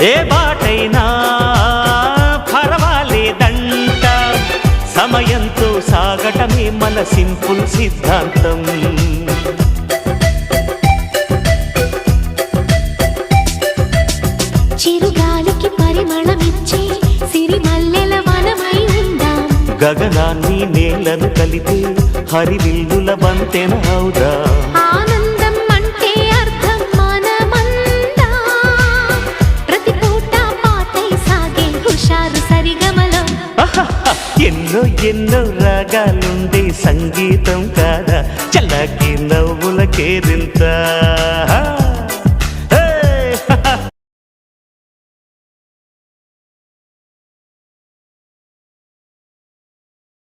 ఏ బాటైనా పర్వాలేదంట, సమయంతో సాగటమే మన సింపుల్ సిద్ధాంతం. చిరుగాలికి పరిమళమిచ్చే సిరిమల్లెల వనమై ఉందాం, గగనాన్ని నేలను కలిపే హరివిల్లుల బంతెన అవుదాం. ఆనందం అంటే అర్థం మనమందా, ప్రతి పూట పాటై సాగే హుషారు సరిగమలో. ఎన్నో ఎన్నో రాగాలుండే సంగీతం కాదా, చల్లకి నవ్వుల కేరింత.